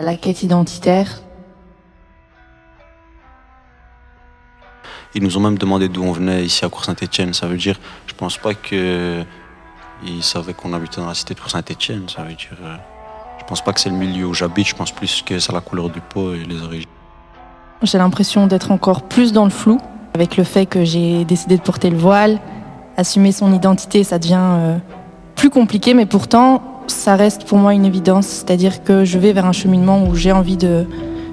La quête identitaire. Ils nous ont même demandé d'où on venait ici à Cour-Saint-Étienne. Ça veut dire, je pense pas qu'ils savaient qu'on habitait dans la cité de Cour-Saint-Étienne. Ça veut dire, je pense pas que c'est le milieu où j'habite. Je pense plus que c'est la couleur du pot et les origines. J'ai l'impression d'être encore plus dans le flou avec le fait que j'ai décidé de porter le voile. Assumer son identité, ça devient plus compliqué, mais pourtant, ça reste pour moi une évidence. C'est-à-dire que je vais vers un cheminement où j'ai envie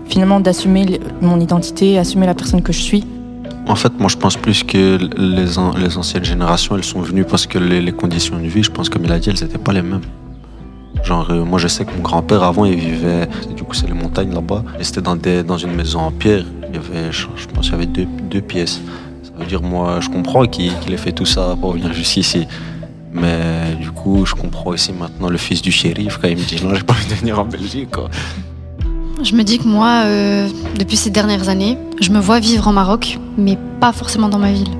finalement d'assumer mon identité, assumer la personne que je suis. En fait, moi, je pense plus que les anciennes générations, elles sont venues parce que les conditions de vie, je pense, comme il a dit, elles n'étaient pas les mêmes. Genre, moi, je sais que mon grand-père, avant, il vivait, du coup, c'est les montagnes là-bas, et c'était dans une maison en pierre. Il y avait, je pense qu'il y avait deux pièces. Ça veut dire, moi, je comprends qu'il ait fait tout ça pour venir jusqu'ici. Mais du coup, je comprends aussi maintenant le fils du shérif, quand il me dit non, j'ai pas envie de venir en Belgique, quoi. Je me dis que moi, depuis ces dernières années, je me vois vivre en Maroc, mais pas forcément dans ma ville,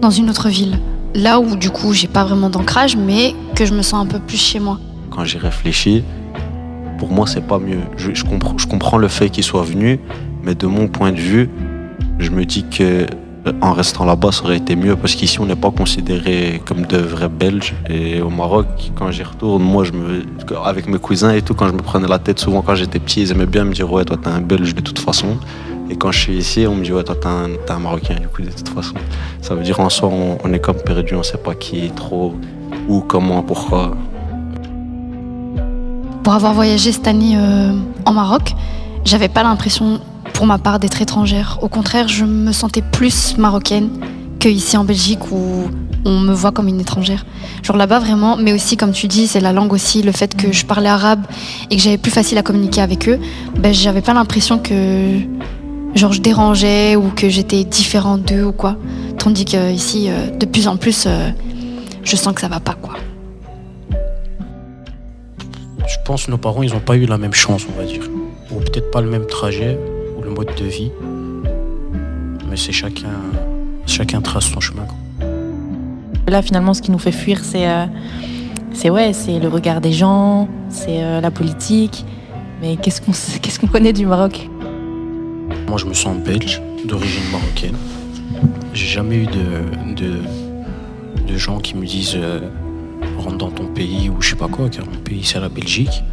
dans une autre ville. Là où du coup, j'ai pas vraiment d'ancrage, mais que je me sens un peu plus chez moi. Quand j'y réfléchis, pour moi, c'est pas mieux. Je comprends le fait qu'il soit venu, mais de mon point de vue, je me dis que en restant là-bas, ça aurait été mieux parce qu'ici, on n'est pas considérés comme de vrais Belges. Et au Maroc, quand j'y retourne, moi, avec mes cousins et tout, quand je me prenais la tête, souvent quand j'étais petit, ils aimaient bien me dire ouais, toi, t'es un Belge de toute façon. Et quand je suis ici, on me dit ouais, toi, t'es un Marocain, du coup, de toute façon. Ça veut dire en soi, on est comme perdu, on sait pas qui est trop, où, comment, pourquoi. Pour avoir voyagé cette année en Maroc, j'avais pas l'impression, pour ma part, d'être étrangère. Au contraire, je me sentais plus marocaine qu'ici en Belgique où on me voit comme une étrangère. Genre là-bas vraiment, mais aussi comme tu dis, c'est la langue aussi, le fait que je parlais arabe et que j'avais plus facile à communiquer avec eux, ben j'avais pas l'impression que genre je dérangeais ou que j'étais différente d'eux ou quoi. Tandis que ici, de plus en plus, je sens que ça va pas quoi. Je pense que nos parents, ils n'ont pas eu la même chance, on va dire. Ou peut-être pas le même trajet, ou le mode de vie. Mais c'est chacun trace son chemin, quoi. Là, finalement, ce qui nous fait fuir, c'est le regard des gens, c'est la politique. Mais qu'est-ce qu'on connaît du Maroc ? Moi, je me sens belge, d'origine marocaine. J'ai jamais eu de gens qui me disent rentre dans ton pays ou je sais pas quoi, car mon pays c'est la Belgique.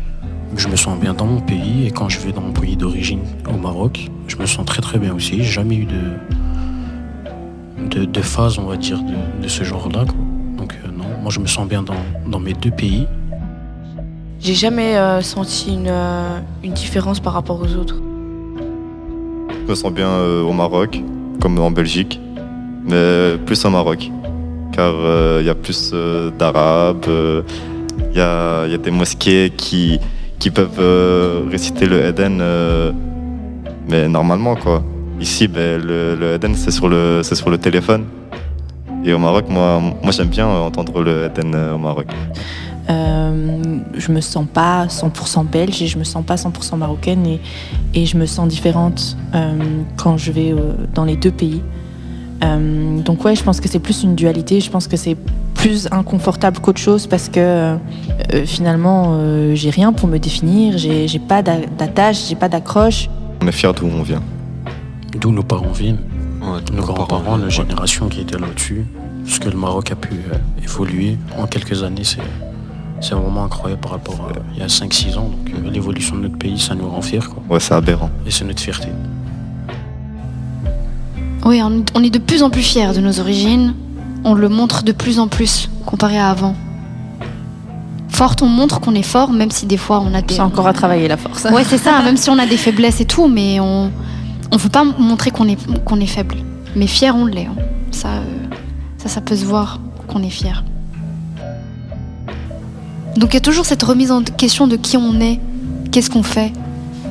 Je me sens bien dans mon pays et quand je vais dans mon pays d'origine au Maroc, je me sens très très bien aussi. J'ai jamais eu de phase, on va dire, de ce genre-là, quoi. Donc non, moi je me sens bien dans mes deux pays. J'ai jamais senti une différence par rapport aux autres. Je me sens bien au Maroc, comme en Belgique, mais plus au Maroc. Car il y a plus d'arabes, il y a des mosquées qui peuvent réciter le Eden, mais normalement, quoi. Ici, le Eden, c'est sur le téléphone. Et au Maroc, moi j'aime bien entendre le Eden au Maroc. Je me sens pas 100% belge et je me sens pas 100% marocaine et je me sens différente quand je vais dans les deux pays. Donc ouais, je pense que c'est plus une dualité, je pense que c'est plus inconfortable qu'autre chose parce que finalement j'ai rien pour me définir, j'ai pas d'attache, j'ai pas d'accroche. On est fiers d'où on vient. D'où nos parents viennent, Ouais, nos grands-parents, la ouais. génération qui était là-dessus. Ce que le Maroc a pu évoluer en quelques années, c'est vraiment incroyable par rapport à il y a 5-6 ans. Donc l'évolution de notre pays, ça nous rend fiers, quoi. Ouais, c'est aberrant. Et c'est notre fierté. Oui, on est de plus en plus fiers de nos origines. On le montre de plus en plus comparé à avant. Forte, on montre qu'on est fort, même si des fois on a des... C'est encore à travailler la force. Ouais, c'est ça, même si on a des faiblesses et tout, mais on veut pas montrer qu'on est faible. Mais fier, on l'est. Hein. Ça peut se voir qu'on est fier. Donc il y a toujours cette remise en question de qui on est, qu'est-ce qu'on fait.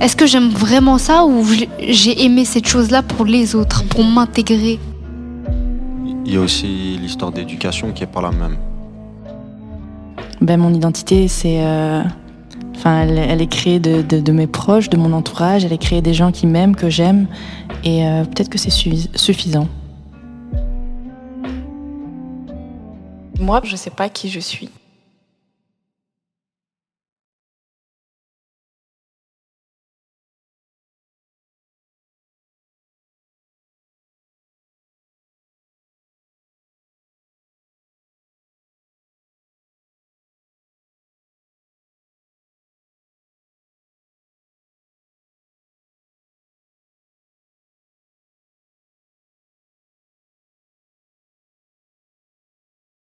Est-ce que j'aime vraiment ça ou j'ai aimé cette chose-là pour les autres, pour m'intégrer ? Il y a aussi l'histoire d'éducation qui est pas la même. Ben, mon identité, c'est... elle est créée de mes proches, de mon entourage. Elle est créée des gens qui m'aiment, que j'aime. Et peut-être que c'est suffisant. Moi, je sais pas qui je suis.